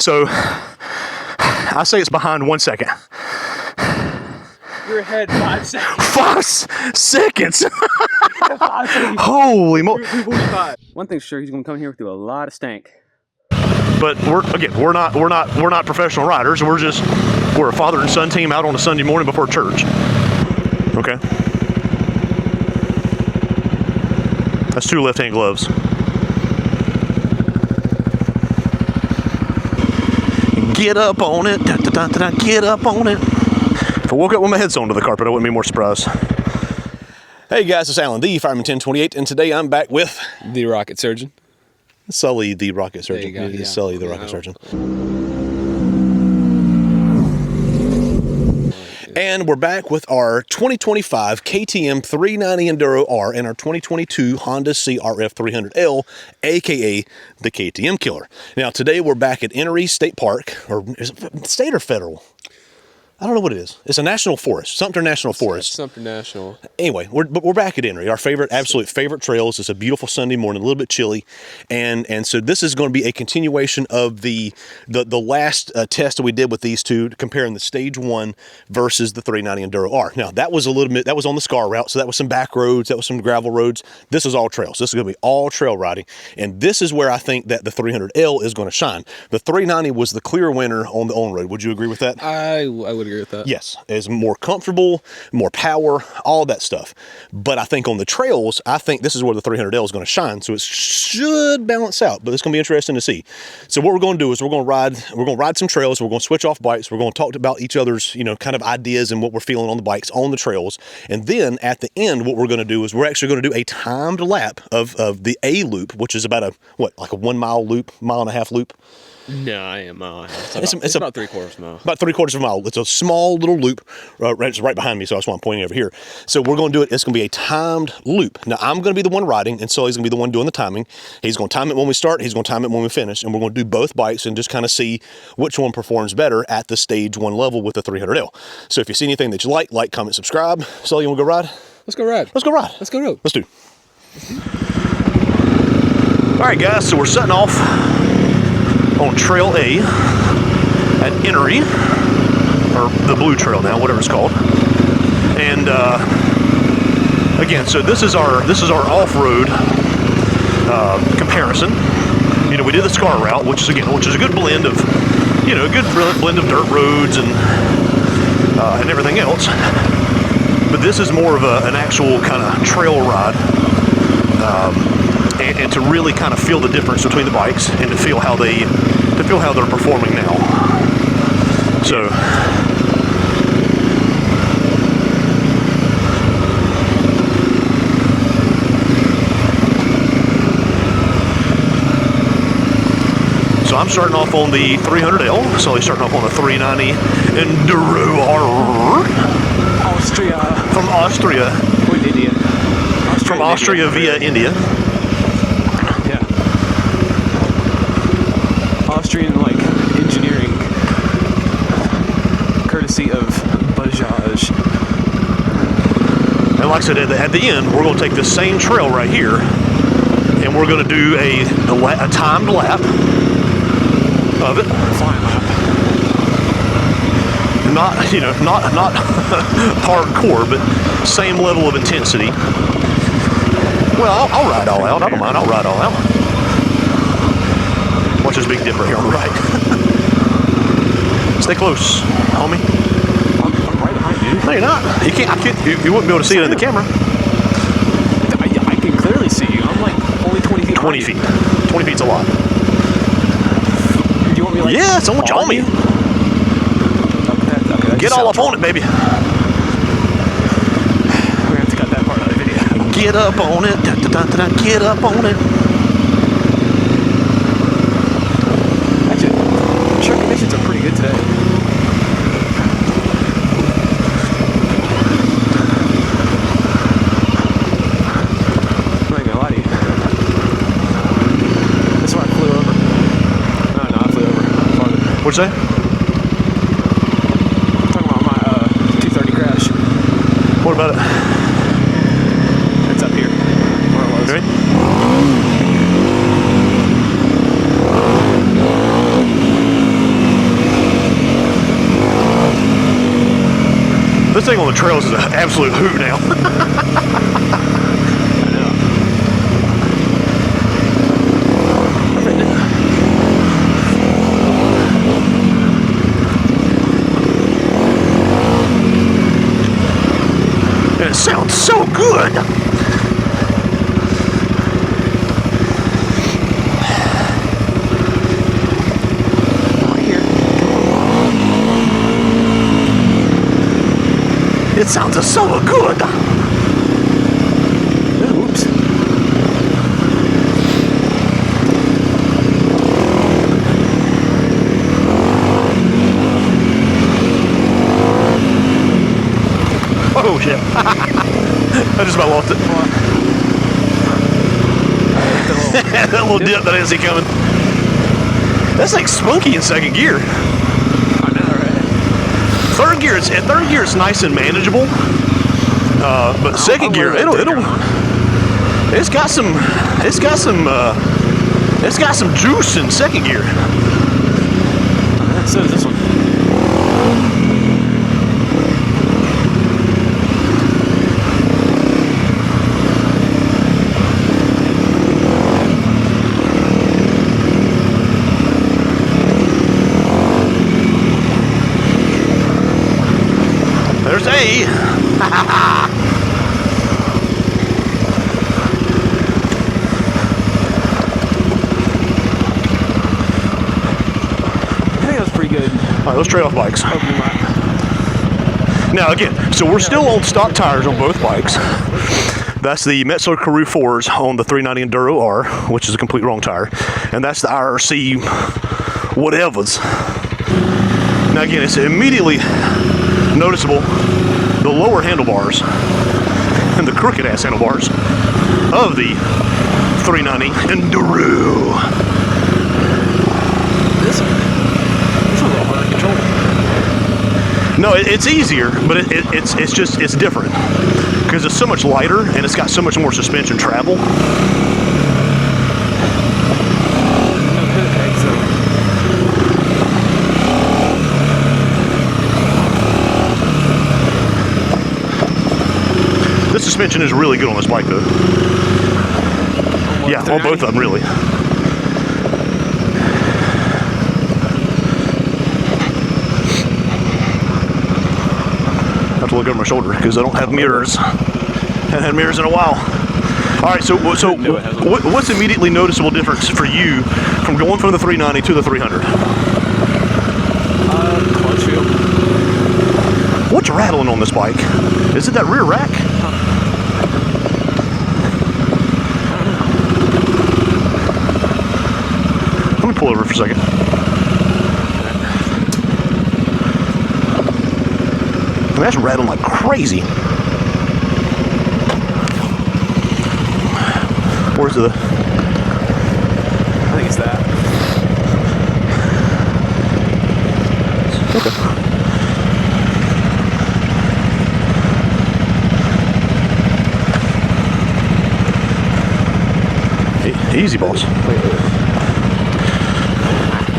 So I say it's behind 1 second. You're ahead 5 seconds. 5 seconds. Holy moly. 3:45. One thing's sure, he's gonna come here through a lot of stank. But we're not professional riders. We're a father and son team out on a Sunday morning before church. Okay. That's 2 left-hand gloves. Get up on it. Da, da, da, da, da, get up on it. If I woke up with my head's on to the carpet, I wouldn't be more surprised. Hey guys, it's Alan, the Fireman 1028, and today I'm back with The Rocket Surgeon. Sully, the Rocket Surgeon. There you go, yeah. Sully, the Rocket Surgeon. And we're back with our 2025 KTM 390 Enduro R and our 2022 Honda CRF300L, aka the KTM Killer. Now today we're back at Enoree State Park, or is it state or federal? I don't know what it is. It's a national forest, Sumter National Forest. Sumter National. Anyway, we're back at Enoree, our absolute favorite trails. It's a beautiful Sunday morning, a little bit chilly, and so this is going to be a continuation of the last test that we did with these two, comparing the Stage 1 versus the 390 Enduro R. Now that was on the Scar route, so that was some back roads, that was some gravel roads. This is all trails. This is going to be all trail riding, and this is where I think that the 300L is going to shine. The 390 was the clear winner on the on-road. Would you agree with that? I would agree with that. Yes, it's more comfortable, more power, all that stuff. But I think on the trails, I think this is where the 300L is going to shine. So it should balance out, but it's going to be interesting to see. So what we're going to do is we're going to ride some trails. We're going to switch off bikes. We're going to talk about each other's, kind of ideas and what we're feeling on the bikes on the trails. And then at the end, what we're going to do is we're actually going to do a timed lap of the A loop, which is about like a 1 mile loop, 1.5 mile loop. No, I am. It's about 3/4 mile. About 3/4 mile. It's a small little loop. It's right behind me, so that's why I'm pointing over here. So we're going to do it. It's going to be a timed loop. Now, I'm going to be the one riding, and Sully's going to be the one doing the timing. He's going to time it when we start. He's going to time it when we finish. And we're going to do both bikes and just kind of see which one performs better at the Stage 1 level with the 300L. So if you see anything that you like, comment, subscribe. Sully, you want to go ride? Let's go ride. Let's go ride. Let's go road. Let's do. All right, guys. So we're setting off on Trail A at Enoree, or the Blue Trail now, whatever it's called. And again, so this is our off-road comparison. We did the Scar route, which is a good blend of, a good blend of dirt roads and everything else. But this is more of an actual kind of trail ride. And to really kind of feel the difference between the bikes and to feel how they're performing now. So I'm starting off on the 300L. Sully's starting off on the 390 Enduro R. From Austria. With India. From Austria via India. Yeah. Austrian, engineering, courtesy of Bajaj. And like I said, at the end, we're going to take the same trail right here, and we're going to do a timed lap of it. Flying lap. Not hardcore, but same level of intensity. Well, I'll ride all out. I don't mind. I'll ride all out. Watch this Big Dipper here on the right. Stay close, homie. I'm right behind you. No, you're not. You wouldn't be able to see it in the camera. I can clearly see you. I'm only 20 feet. 20 feet. 20 feet's a lot. Do you want me yeah, someone on me. Okay. Get all up on it, baby. We're gonna have to cut that part of the video. Get up on it. Da, da, da, da, get up on it. Actually, track conditions are pretty good today. I'm not gonna lie to you. That's why I flew over. No, I flew over farther. What'd you say? I'm talking about my 230 crash. What about it? It's up here, where it was. Ready? This thing on the trails is an absolute hoot now. And it sounds so good. It sounds so good. Oops. Oh shit. I just about lost it. That little dip that I didn't see coming. That's like spunky in second gear. Third gear, it's nice and manageable, but second gear, it's got some juice in second gear. So does this one. There's A. I think that was pretty good. All right, let's trade off bikes. Now again, so we're still on stock tires on both bikes. That's the Metzeler Karoo 4s on the 390 Enduro R, which is a complete wrong tire. And that's the IRC whatevers. Now again, it's immediately noticeable the lower handlebars and the crooked ass handlebars of the 390 Enduro. This one's a little hard to control. No, it's easier, but it's different because it's so much lighter and it's got so much more suspension travel. No hood pegs though. The suspension is really good on this bike, though. Yeah, on both of them, really. I have to look over my shoulder because I don't have mirrors. Haven't had mirrors in a while. All right, so what's immediately noticeable difference for you from going from the 390 to the 300? Clutch feel. What's rattling on this bike? Is it that rear rack? Let me pull over for a second. That's rattling like crazy. Where's the... I think it's that. Okay. Easy, boss.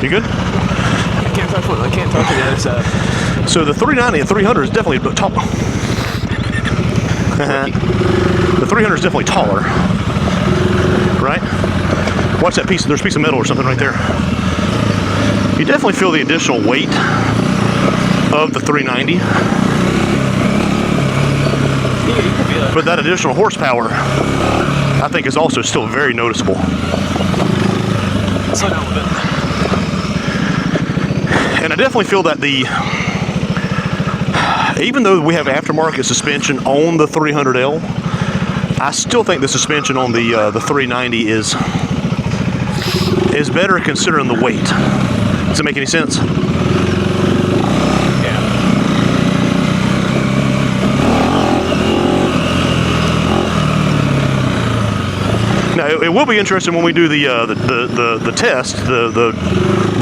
You good? I can't touch one. I can't touch it. It's So the 390 and 300 is definitely tall. The 300 is definitely taller, right? Watch that piece. There's a piece of metal or something right there. You definitely feel the additional weight of the 390, but that additional horsepower, I think, is also still very noticeable. slow down a bit. And I definitely feel that even though we have aftermarket suspension on the 300L, I still think the suspension on the 390 is better considering the weight. Does it make any sense? Yeah. Now it will be interesting when we do the test, the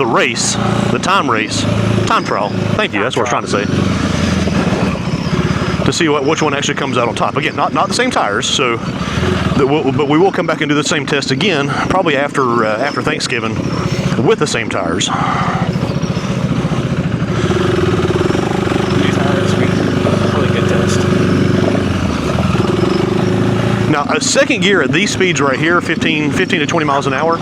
race, the time trial. Thank you. That's what I was trying to say. To see which one actually comes out on top. Again, not the same tires, so but we will come back and do the same test again, probably after Thanksgiving, with the same tires. These tires are really good. Now, a second gear at these speeds right here, 15 to 20 miles an hour,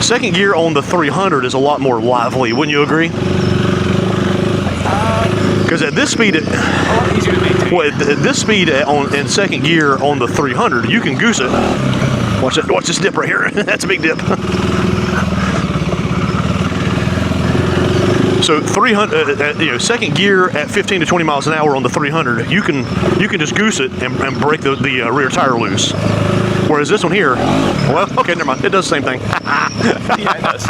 second gear on the 300 is a lot more lively, wouldn't you agree? Because at this speed, A lot easier to maintain. well, at this speed in second gear on the 300, you can goose it. Watch it. Watch this dip right here. That's a big dip. So 300, second gear at 15 to 20 miles an hour on the 300, you can just goose it and break the rear tire loose. Whereas this one here, well, okay, never mind. It does the same thing. Yeah, it does.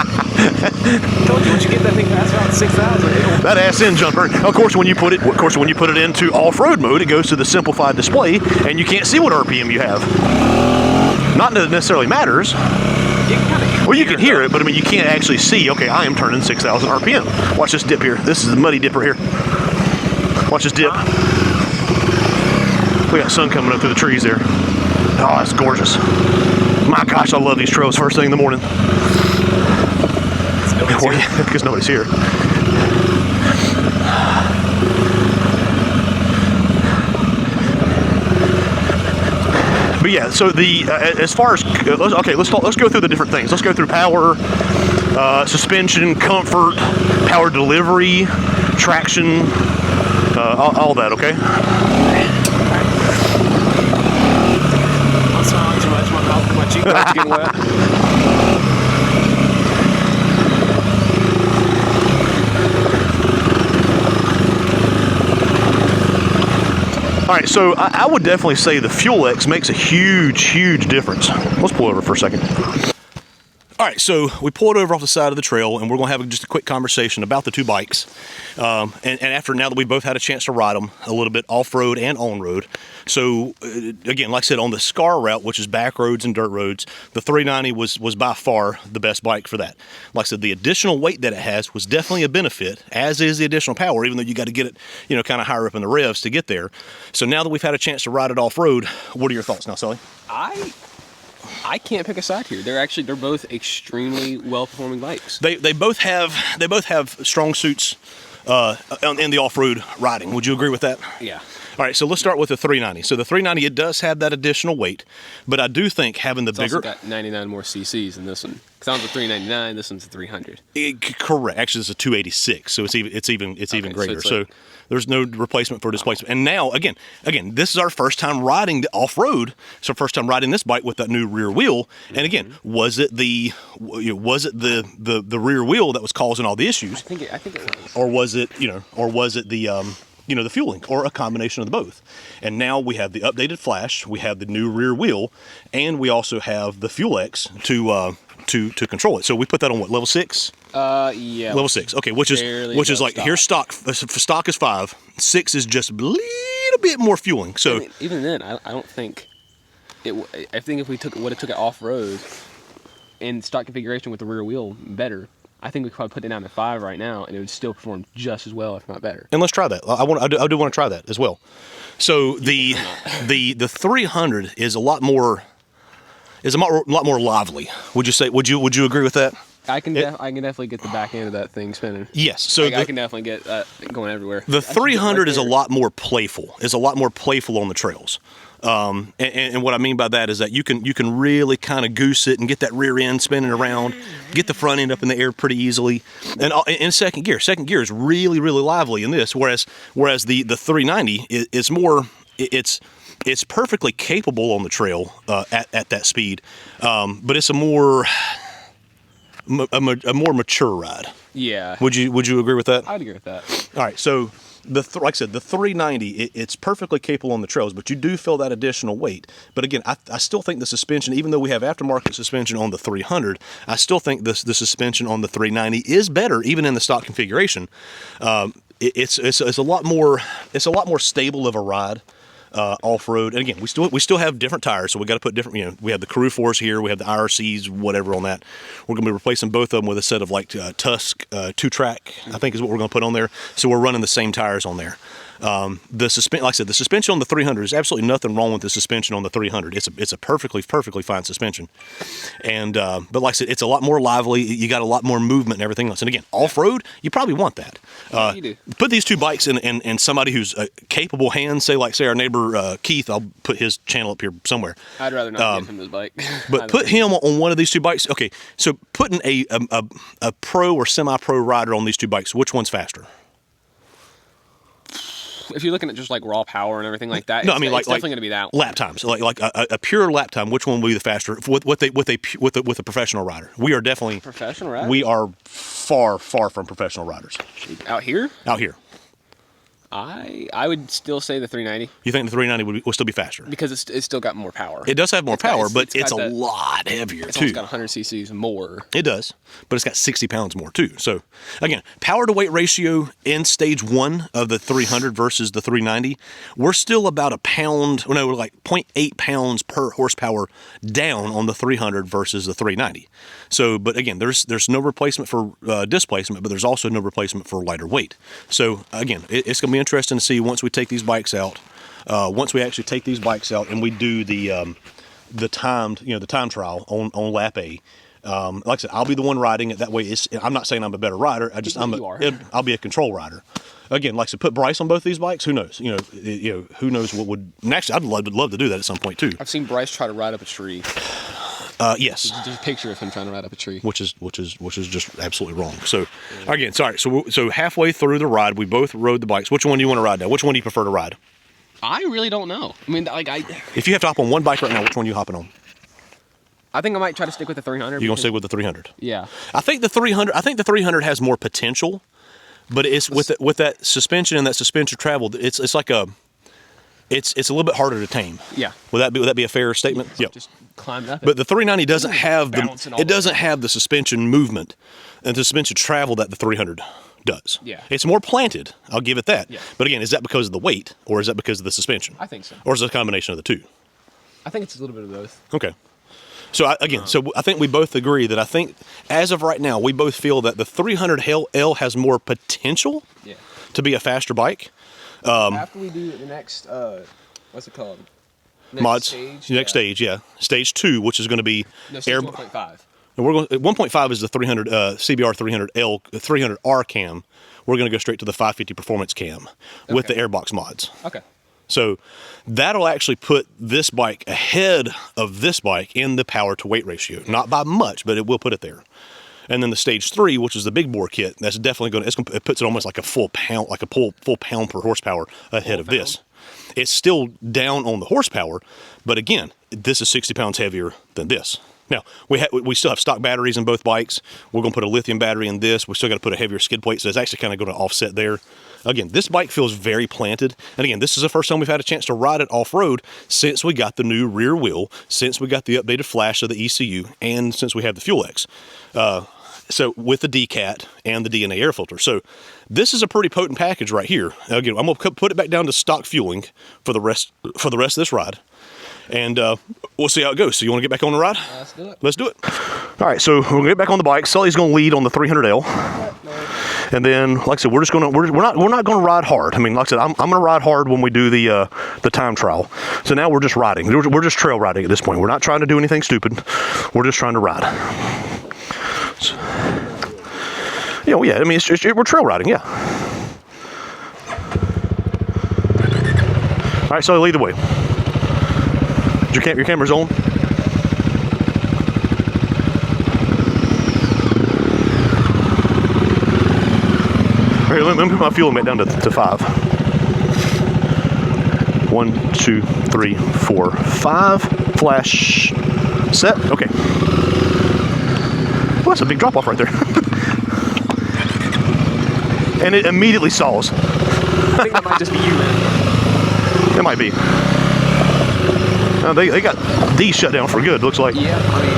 Told you, once you get that thing past around 6,000, That ass end jumper. Of course, when you put it into off-road mode, it goes to the simplified display, and you can't see what RPM you have. Not that it necessarily matters. Well, you can hear it, but I mean, you can't actually see. Okay, I am turning 6,000 RPM. Watch this dip here. This is the muddy dip right here. Watch this dip. We got sun coming up through the trees there. Oh, that's gorgeous. My gosh, I love these trails first thing in the morning. Because nobody's here. But yeah, so as far as let's go through the different things. Let's go through power, suspension, comfort, power delivery, traction, all that. Okay. I'm smiling too much. My cheekbones getting wet. All right, so I would definitely say the Fuel X makes a huge difference. Let's pull over for a second. All right, so we pulled over off the side of the trail, and we're going to have just a quick conversation about the two bikes. And after, now that we both had a chance to ride them a little bit off-road and on-road. So, again, like I said, on the SCAR route, which is back roads and dirt roads, the 390 was by far the best bike for that. Like I said, the additional weight that it has was definitely a benefit, as is the additional power, even though you got to get it, kind of higher up in the revs to get there. So now that we've had a chance to ride it off-road, what are your thoughts now, Sully? I can't pick a side here. They're both extremely well-performing bikes. They both have strong suits in the off-road riding. Would you agree with that? Yeah. All right, so let's start with the 390. So the 390, it does have that additional weight, but I do think having the It's bigger... also got 99 more cc's than this one. Because one's a 399, this one's a 300. Correct. Actually, it's a 286, so it's even greater. So it's like, there's no replacement for displacement. And now, again, this is our first time riding off-road. It's our first time riding this bike with that new rear wheel. And again, was it the rear wheel that was causing all the issues? I think it was. Or was it the fuel link, or a combination of the both? And now we have the updated flash, we have the new rear wheel, and we also have the Fuel X to control it. So we put that on what, level 6? Yeah. Level 6. Okay, which is like, here's stock. Stock is 5. 6 is just a little bit more fueling. So I mean, even then, I don't think it. I think if we took it off road in stock configuration with the rear wheel better, I think we could probably put it down to 5 right now, and it would still perform just as well, if not better. And let's try that. I do want to try that as well. So the 300 is a lot more lively. Would you say? Would you agree with that? I can definitely get the back end of that thing spinning. Yes. So I can definitely get that going everywhere. The 300 is a lot more playful. Is a lot more playful on the trails. And what I mean by that is that you can really kind of goose it and get that rear end spinning around, get the front end up in the air pretty easily. And in second gear is really lively in this, whereas the 390 is more, it's perfectly capable on the trail at that speed, but it's a more mature ride. Yeah. Would you agree with that? I'd agree with that. All right, so like I said, the 390, it's perfectly capable on the trails, but you do feel that additional weight. But again, I still think the suspension, even though we have aftermarket suspension on the 300, I still think the suspension on the 390 is better, even in the stock configuration. It's a lot more stable of a ride. Off-road, and again, we still have different tires, so we got to put different. We have the Crew Force here, we have the IRCs, whatever on that. We're going to be replacing both of them with a set of like Tusk 2-track, I think is what we're going to put on there. So we're running the same tires on there. Like I said, the suspension on the 300 is absolutely nothing wrong with the suspension on the 300. It's a perfectly fine suspension, and but like I said, it's a lot more lively. You got a lot more movement and everything else. And again, off road, you probably want that. Yeah, you do. Put these two bikes in somebody who's capable hands. Say our neighbor Keith. I'll put his channel up here somewhere. I'd rather not give him this bike. But put him on one of these two bikes. Okay, so putting a pro or semi-pro rider on these two bikes, which one's faster? If you're looking at just like raw power and everything like that, No, I mean it's definitely going to be that one. lap times, like a pure lap time. Which one will be the faster with a professional rider? We are definitely Professional rider? We are far from professional riders Out here? out here. I would still say the 390 You think the 390 will still be faster? because it's still got more power. It does have more power, but it's a got that- lot heavier It's too. almost got 100 cc's more. It does, but it's got 60 pounds more too. So again, power to weight ratio in stage 1 of the 300 versus the 390, we're still about a pound, no, like 0.8 pounds per horsepower down on the 300 versus the 390. So, but again, there's no replacement for displacement, but there's also no replacement for lighter weight. So again, it's going to be interesting to see once we take these bikes out. Once we actually take these bikes out and we do the time trial on lap A. Like I said, I'll be the one riding it. That way, I'm not saying I'm a better rider. I'll be a control rider. Again, like I said, put Bryce on both these bikes. Who knows? Who knows what would. And actually, I'd love to do that at some point too. I've seen Bryce try to ride up a tree. Yes. Just a picture of him trying to ride up a tree. Which is just absolutely wrong. So again, sorry. So halfway through the ride, we both rode the bikes. Which one do you want to ride now? Which one do you prefer to ride? I really don't know. I mean, If you have to hop on one bike right now, which one are you hopping on? I think I might try to stick with the 300. You're gonna stick with the 300. Yeah. I think the 300 has more potential, but it's with that suspension and that suspension travel. It's like it's a little bit harder to tame. Yeah. Would that be a fair statement? Yeah. Just climbed up it. But the 390 doesn't have Bouncing all it doesn't have the suspension movement and the suspension travel that the 300 does. Yeah. It's more planted. I'll give it that. Yeah. But again, is that because of the weight or is that because of the suspension? I think so. Or is it a combination of the two? I think it's a little bit of both. Okay. So I think we both agree that I think as of right now, we both feel that the 300L has more potential to be a faster bike. After we do the next, what's it called? Mods. Stage? Next stage, yeah. Stage 2, which is going to be No, stage 1.5. We're going 1.5 is the 300 CBR 300L 300R cam. We're going to go straight to the 550 performance cam with the airbox mods. Okay. So that'll actually put this bike ahead of this bike in the power to weight ratio. Not by much, but it will put it there. And then the stage 3, which is the big bore kit, that's definitely going to, it puts it almost like a full pound, like a full pound per horsepower ahead of this. It's still down on the horsepower, but again, this is 60 pounds heavier than this. Now, we still have stock batteries in both bikes. We're going to put a lithium battery in this. We still got to put a heavier skid plate, so it's actually kind of going to offset there. Again, this bike feels very planted. And again, this is the first time we've had a chance to ride it off-road since we got the new rear wheel, since we got the updated flash of the ECU, and since we have the Fuel X. So with the DCAT and the DNA air filter. So this is a pretty potent package right here. Now, again, I'm going to put it back down to stock fueling for the rest of this ride. And we'll see how it goes. So you want to get back on the ride? Let's do it. Let's do it. All right, so we're going to get back on the bike. Sully's going to lead on the 300L. And then, like I said, we're not going to ride hard. I mean, like I said, I'm going to ride hard when we do the time trial. So now we're just riding. We're just trail riding at this point. We're not trying to do anything stupid. We're just trying to ride. So, yeah. I mean, we're trail riding. Yeah. All right, Sully, lead the way. Your camera's on? Here, let me put my fuel back down to 5. 1, 2, 3, 4, 5. Flash. Set. Okay. Well, that's a big drop off right there. And it immediately stalls. I think that might just be you, man. It might be. They got these shut down for good, looks like. Yeah, I mean,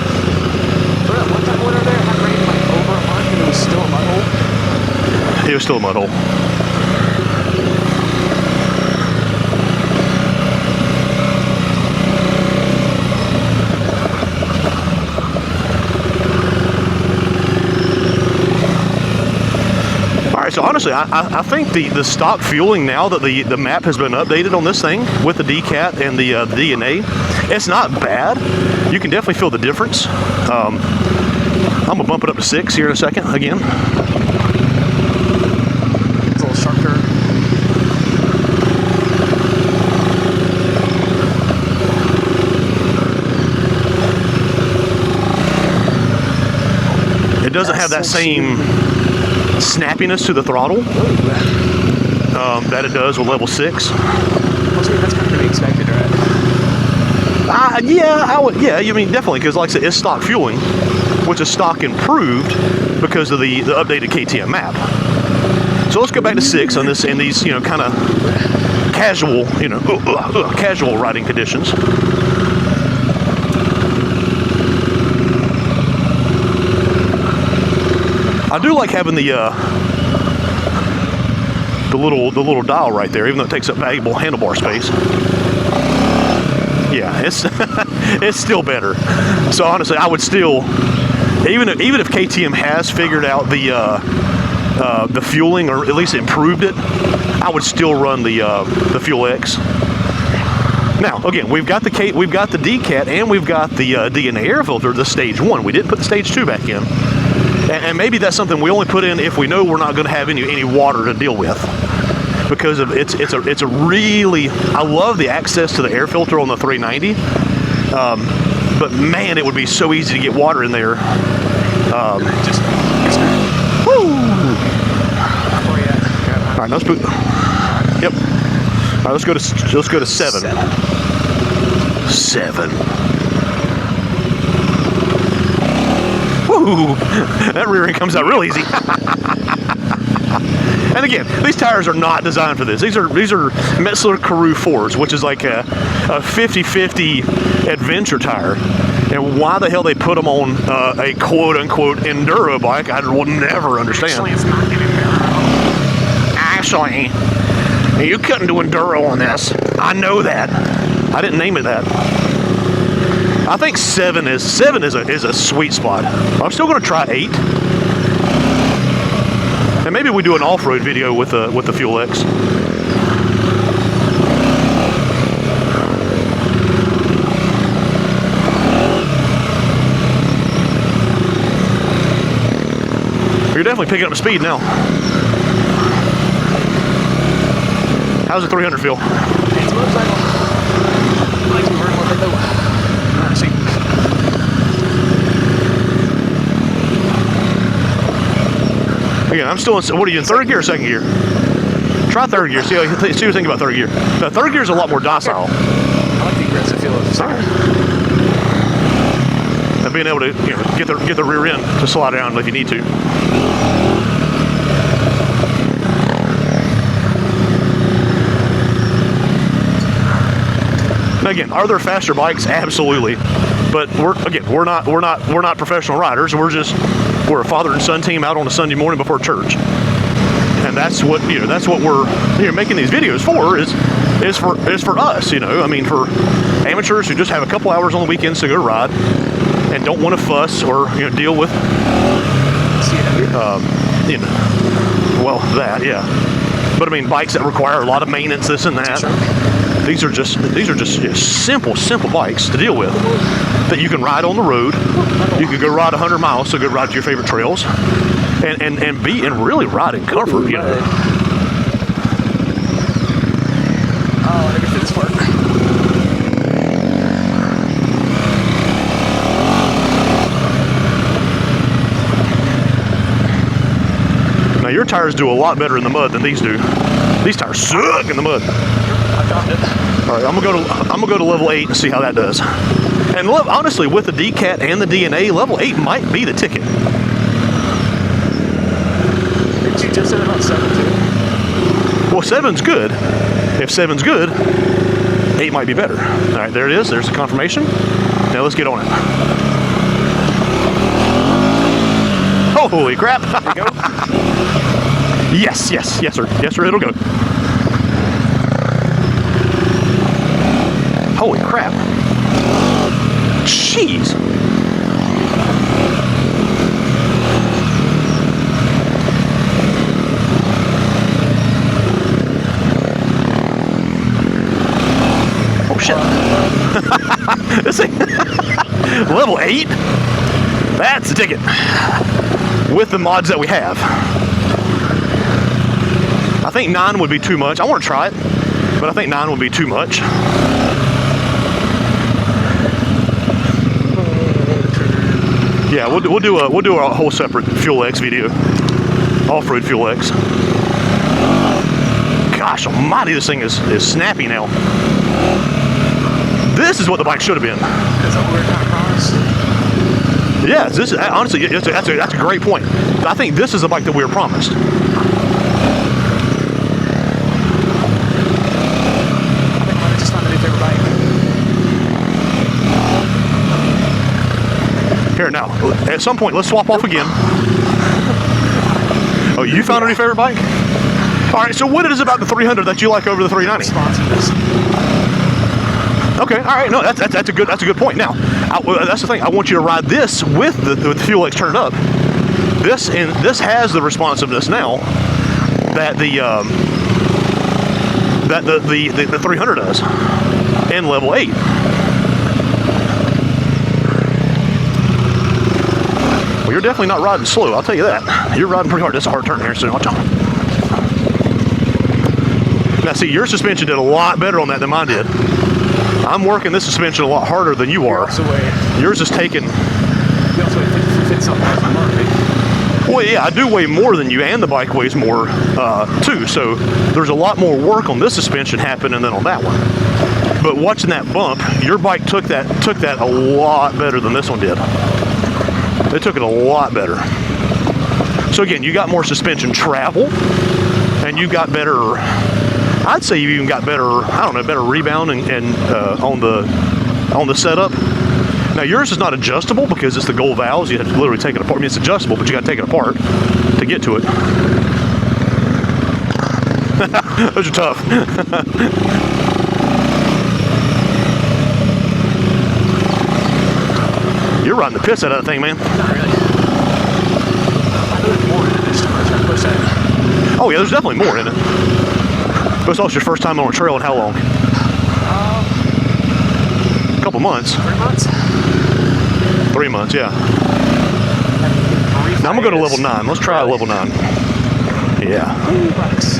for that one time I went over there, it had rained like over a month and it was still a mud hole. It was still a mud hole. right, so honestly, I think the stock fueling, now that the map has been updated on this thing with the DCAT and the DNA, it's not bad. You can definitely feel the difference. I'm gonna bump it up to 6 here in a second again. It's a little sharp turn. It doesn't have that same snappiness to the throttle that it does with level 6. That's kind of to be expected, right? Yeah, I would. Yeah, I mean definitely, because like I said, it's stock fueling, which is stock improved because of the updated KTM map. So let's go back to 6 on this in these kind of casual casual riding conditions. I do like having the little dial right there, even though it takes up valuable handlebar space. Yeah, it's it's still better. So honestly, I would still, even if KTM has figured out the fueling, or at least improved it, I would still run the Fuel X. Now again, we've got the DCAT and we've got the DNA air filter, the Stage 1. We didn't put the Stage 2 back in. And maybe that's something we only put in if we know we're not going to have any water to deal with, because of it's a really, I love the access to the air filter on the 390, but man, it would be so easy to get water in there. Woo! All right, let's put. Yep. All right, let's go to 7. 7. Woo! That rear end comes out real easy. And again, these tires are not designed for this. These are Metzler Karoo 4s, which is like a 50-50 adventure tire. And why the hell they put them on a quote-unquote enduro bike, I will never understand. Actually, it's not an enduro. Actually, you couldn't do enduro on this. I know that. I didn't name it that. I think 7 is a sweet spot. I'm still going to try 8, and maybe we do an off-road video with the Fuel X. You're definitely picking up the speed now. How's the 300 feel? It's a motorcycle. I like to burn a little bit though. Again, I'm still in, what are you in, third gear or second gear? Try third gear, see what you think about third gear. Now, third gear is a lot more docile. I like the aggressive feel of the second. And being able to get the rear end to slide around if you need to. Now again, are there faster bikes? Absolutely. But we're not professional riders. We're a father and son team out on a Sunday morning before church, and that's what we're making these videos for. Is for us. I mean, for amateurs who just have a couple hours on the weekends to go ride and don't want to fuss or deal with that, yeah. But I mean, bikes that require a lot of maintenance, this and that. These are just simple bikes to deal with that you can ride on the road. You can go ride 100 miles, so go ride to your favorite trails, and really ride in comfort. Oh, let me get this part. Now your tires do a lot better in the mud than these do. These tires suck in the mud. I dropped it. All right, I'm gonna go to level 8 and see how that does. And honestly, with the DCAT and the DNA, level 8 might be the ticket. Did you just say about 7 too? Well, 7's good. If 7's good, 8 might be better. All right, there it is. There's the confirmation. Now let's get on it. Holy crap! There you go. Yes, sir. Yes, sir. It'll go. Holy crap! Jeez. This thing, level 8? That's the ticket. With the mods that we have. I think 9 would be too much. I want to try it, but I think 9 would be too much. Yeah, we'll do a whole separate Fuel X video. Off-road Fuel X. Gosh almighty, this thing is snappy now. This is what the bike should have been. That's what we're kind of promised. Yeah, this is honestly that's a great point. I think this is the bike that we were promised. I think I just found a new favorite bike. Here now, at some point, let's swap off again. Oh, you found a new favorite bike? All right. So what is it about the 300 that you like over the 390? Responsiveness. Okay, all right, no, that's a good point. Now, that's the thing. I want you to ride this with the Fuel X turned up. This has the responsiveness now that the 300 does in level 8. Well, you're definitely not riding slow. I'll tell you that. You're riding pretty hard. That's a hard turn here, so watch out. Now, see, your suspension did a lot better on that than mine did. I'm working this suspension a lot harder than you are. Yours is taking. You also weigh 50 something more, right? Well, yeah, I do weigh more than you, and the bike weighs more too. So there's a lot more work on this suspension happening than on that one. But watching that bump, your bike took that a lot better than this one did. They took it a lot better. So again, you got more suspension travel, and you got better. I'd say you even got better, I don't know, better rebound and on the setup. Now yours is not adjustable because it's the gold valves. You have to literally take it apart. I mean, it's adjustable, but you got to take it apart to get to it. Those are tough. You're riding the piss out of that thing, man. Not really. I know there's more in it this time. I try to push that. Oh yeah, there's definitely more in it. But it's also your first time on a trail in how long? A couple months. 3 months? 3 months, yeah. Now I'm gonna go to level 9. Let's try level 9. Yeah. Bucks.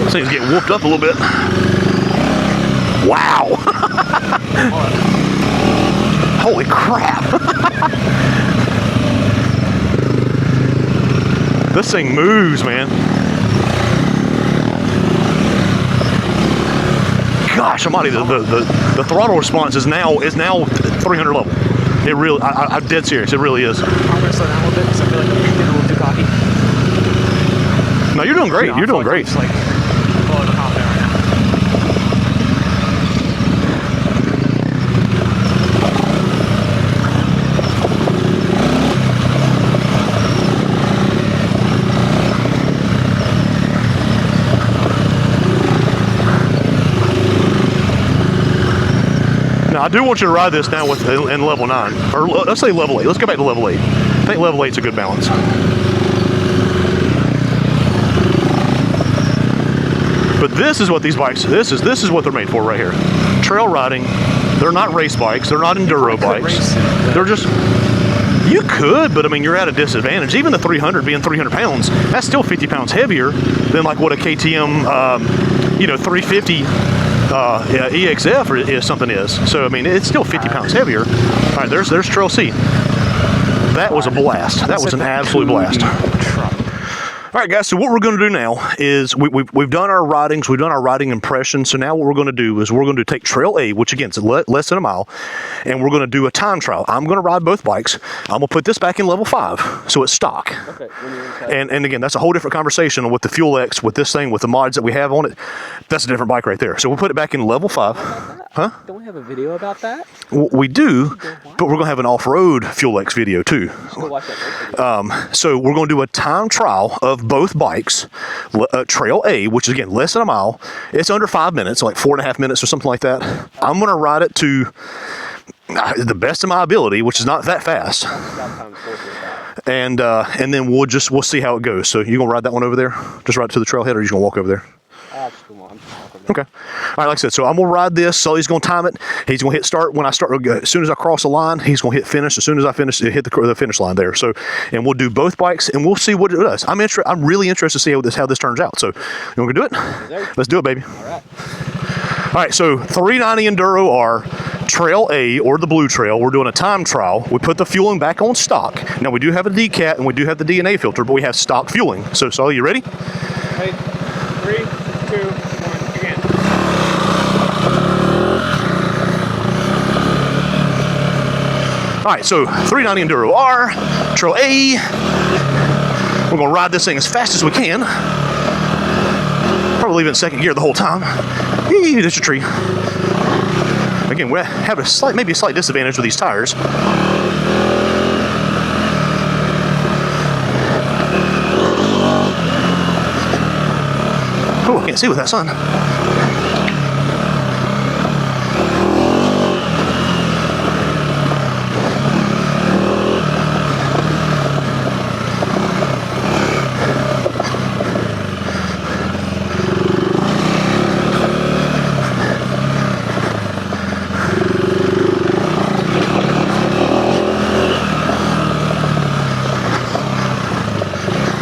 This thing's getting whooped up a little bit. Wow. Holy crap. This thing moves, man. Gosh almighty, the throttle response is now 300 level. It really, I'm dead serious, it really is. I'm gonna slow down a little bit because I feel like I'm getting a little too cocky. No, you're doing great. You're doing great. It's like below the top there right now. Now, I do want you to ride this now in level 9, or let's say level 8. Let's go back to level 8. I think level 8's a good balance. But this is what these bikes, this is what they're made for right here. Trail riding. They're not race bikes. They're not enduro bikes. They're just, you could, but I mean, you're at a disadvantage. Even the 300 being 300 pounds, that's still 50 pounds heavier than like what a KTM, 350 EXF or something is. So, I mean, it's still 50 pounds heavier. All right, there's Trail C. That was a blast. That was an absolute blast. All right, guys, so what we're going to do now is we've done our ridings, we've done our riding impressions. So now what we're going to do is we're going to take Trail A, which again is less than a mile, and we're going to do a time trial. I'm going to ride both bikes. I'm going to put this back in level 5, so it's stock. Okay. And again, that's a whole different conversation with the Fuel X, with this thing, with the mods that we have on it. That's a different bike right there. So we'll put it back in level 5. Huh? Don't we have a video about that? We do, but we're going to have an off-road Fuel X video too. Go watch that video. So we're going to do a time trial of both bikes. Trail A, which is again less than a mile. It's under 5 minutes, like 4.5 minutes or something like that. I'm going to ride it to the best of my ability, which is not that fast. And then we'll see how it goes. So you gonna ride that one over there? Just ride to the trailhead, or you just gonna walk over there? Okay. All right, like I said, so I'm gonna ride this. Sully's gonna time it. He's gonna hit start when I start. As soon as I cross the line, he's gonna hit finish. As soon as I finish, hit the finish line there. So, and we'll do both bikes, and we'll see what it does. I'm really interested to see how this turns out. So, you want to do it? Let's do it, baby. All right. All right. So 390 Enduro R. Trail A, or the blue trail, we're doing a time trial. We put the fueling back on stock. Now we do have a decat and we do have the DNA filter, but we have stock fueling. So Sully, you ready? Hey, 3, 2, 1, again. All right, so 390 Enduro R, Trail A. We're gonna ride this thing as fast as we can. Probably leave it in second gear the whole time. Eee, there's your tree. Again, we have maybe a slight disadvantage with these tires. Oh, I can't see with that sun.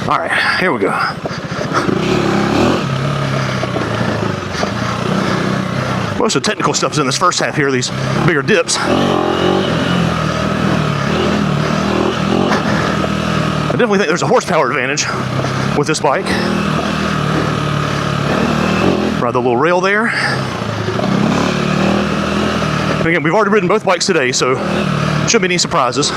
All right, here we go. Most of the technical stuff is in this first half here, these bigger dips. I definitely think there's a horsepower advantage with this bike. Ride the little rail there. And again, we've already ridden both bikes today, so shouldn't be any surprises.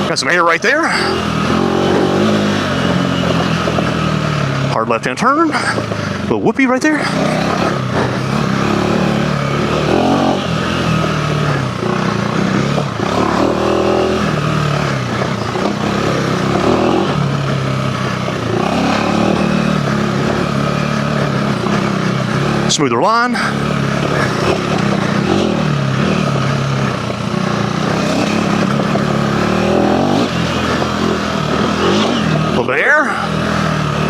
Got some air right there. Hard left-hand turn. Little whoopee right there. Smoother line. A little bit of air.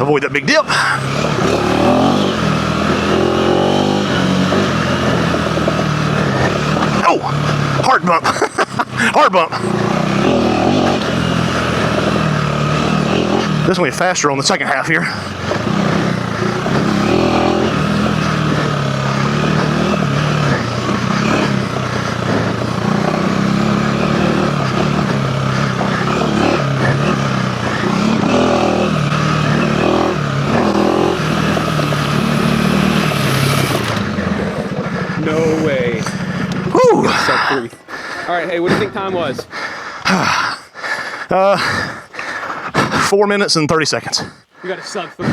Avoid that big dip. Oh, hard bump. Hard bump. This one went faster on the second half here. No way. Woo! Sub 3. All right, hey, what do you think time was? 4 minutes and 30 seconds. You got a sub 3.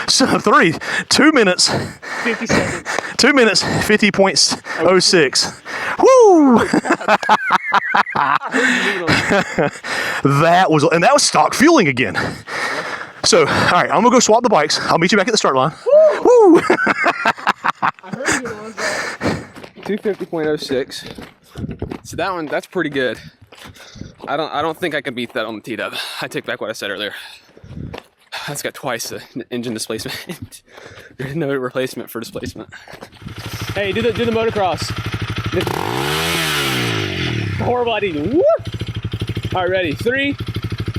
Sub 3. 2 minutes. 50 seconds. 2 minutes, 50.06. Woo! That was stock fueling again. So, all right, I'm gonna go swap the bikes. I'll meet you back at the start line. Woo! I heard you on that. 250.06. So that's pretty good. I don't think I can beat that on the T-dub. I take back what I said earlier. That's got twice the engine displacement. There's no replacement for displacement. Hey, do the motocross. Horrible idea. Woo! All right, ready? 3,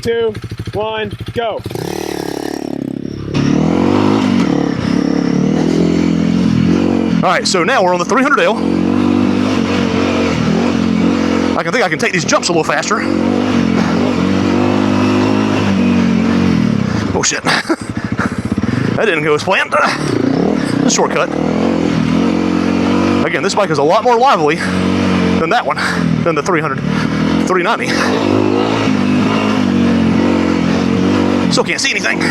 2, 1, go. All right, so now we're on the 300L. I think I can take these jumps a little faster. Oh shit. That didn't go as planned. A shortcut. Again, this bike is a lot more lively than that one, than the 390. Still can't see anything.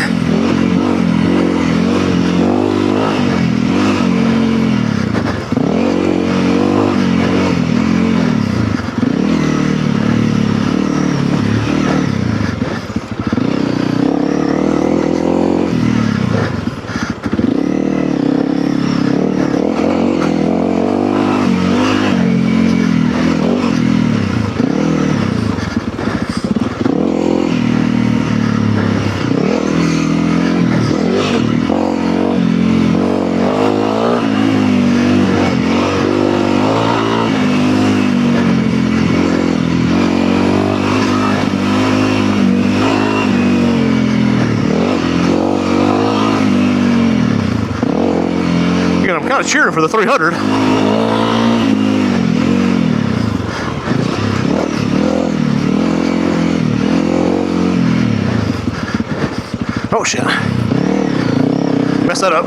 I'm kind of cheering for the 300. Oh shit. Messed that up.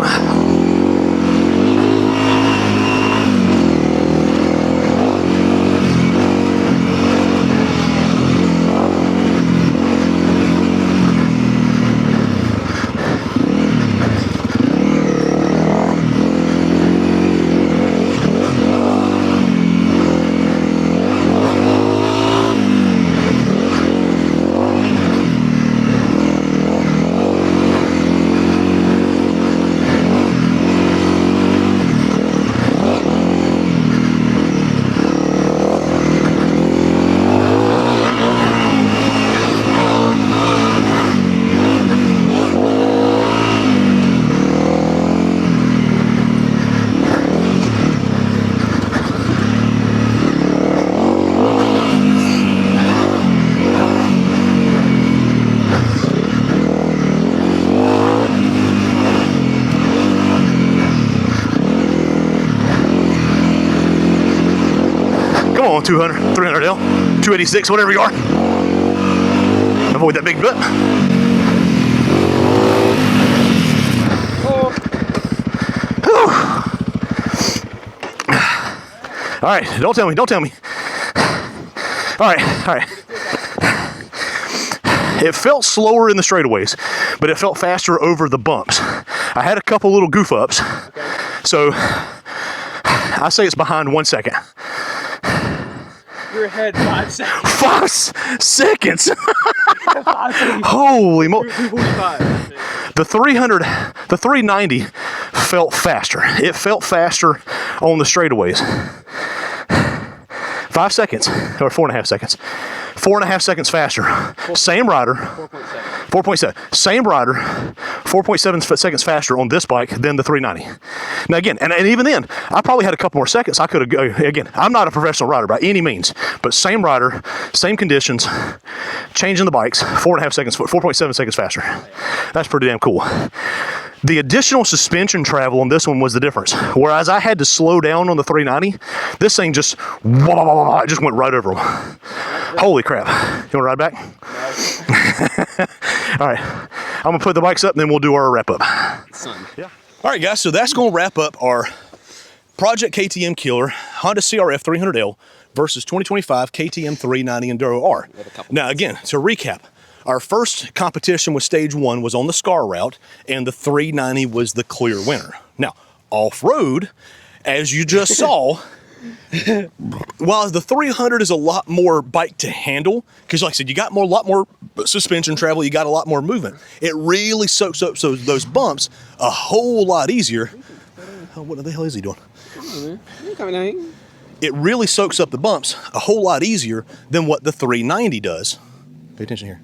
Come on, 200, 300L, 286, whatever you are. Avoid that big butt. Oh. All right, don't tell me. All right. It felt slower in the straightaways, but it felt faster over the bumps. I had a couple little goof ups, so I say it's behind 1 second. You're ahead 5 seconds. 5 seconds! Holy moly. 245. The 390 felt faster. It felt faster on the straightaways. 5 seconds, or 4.5 seconds. 4.5 seconds faster. Same rider. 4.7. Same rider. 4.7 seconds faster on this bike than the 390. Now again, and even then, I probably had a couple more seconds. I could have, again, I'm not a professional rider by any means, but same rider, same conditions, changing the bikes, 4.5 seconds, 4.7 seconds faster. That's pretty damn cool. The additional suspension travel on this one was the difference. Whereas I had to slow down on the 390, this thing just, it just went right over them. Holy crap. You want to ride back? All right. I'm going to put the bikes up and then we'll do our wrap up. Yeah. All right, guys. So that's going to wrap up our Project KTM Killer Honda CRF300L versus 2025 KTM 390 Enduro R. Now, again, to recap, our first competition with Stage 1 was on the Scar route, and the 390 was the clear winner. Now, off-road, as you just saw, while the 300 is a lot more bike to handle, because like I said, you got a lot more suspension travel, you got a lot more movement. It really soaks up those bumps a whole lot easier. Oh, what the hell is he doing? It really soaks up the bumps a whole lot easier than what the 390 does. Pay attention here.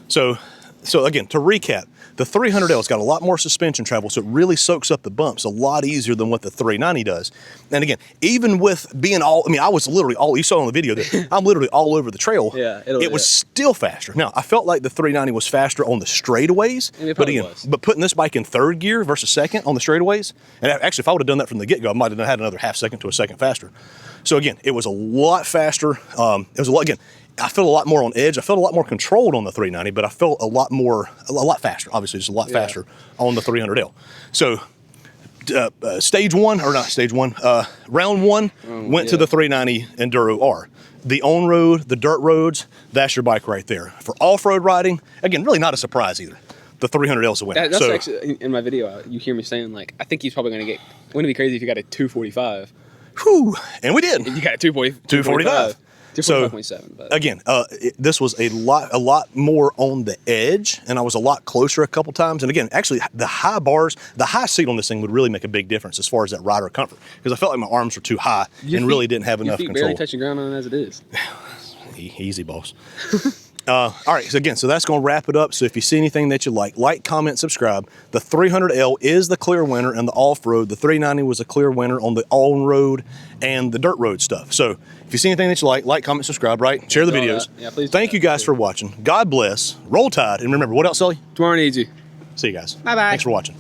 So again, to recap, the 300L's got a lot more suspension travel, so it really soaks up the bumps a lot easier than what the 390 does. And again, even with being I was literally you saw on the video that I'm literally all over the trail. Yeah, it was still faster. Now, I felt like the 390 was faster on the straightaways, but putting this bike in third gear versus second on the straightaways, and actually, if I would have done that from the get-go, I might have had another half second to a second faster. So again, it was a lot faster. It was a lot, again, I felt a lot more on edge. I felt a lot more controlled on the 390, but I felt a lot faster. Obviously, just a lot faster on the 300L. So, round one went to the 390 Enduro R. The on-road, the dirt roads, that's your bike right there. For off-road riding, again, really not a surprise either. The 300L is the winner. That's actually, in my video, you hear me saying, like, I think he's probably going to get, wouldn't it be crazy if you got a 245? Whew, and we did. You got a 245. 245.7. But. Again, this was a lot more on the edge, and I was a lot closer a couple times. And again, actually, the high bars, the high seat on this thing would really make a big difference as far as that rider comfort, because I felt like my arms were too high really didn't have enough your feet control. barely touching ground on it as it is. Easy, boss. All right, so again, that's going to wrap it up. So if you see anything that you like, comment, subscribe. The 300L is the clear winner in the off-road. The 390 was a clear winner on the on-road and the dirt road stuff. So if you see anything that you like, comment, subscribe, right? Share the videos. Yeah, please. Thank you guys for watching. God bless. Roll Tide. And remember, what else, Sully? Tomorrow needs you. See you guys. Bye-bye. Thanks for watching.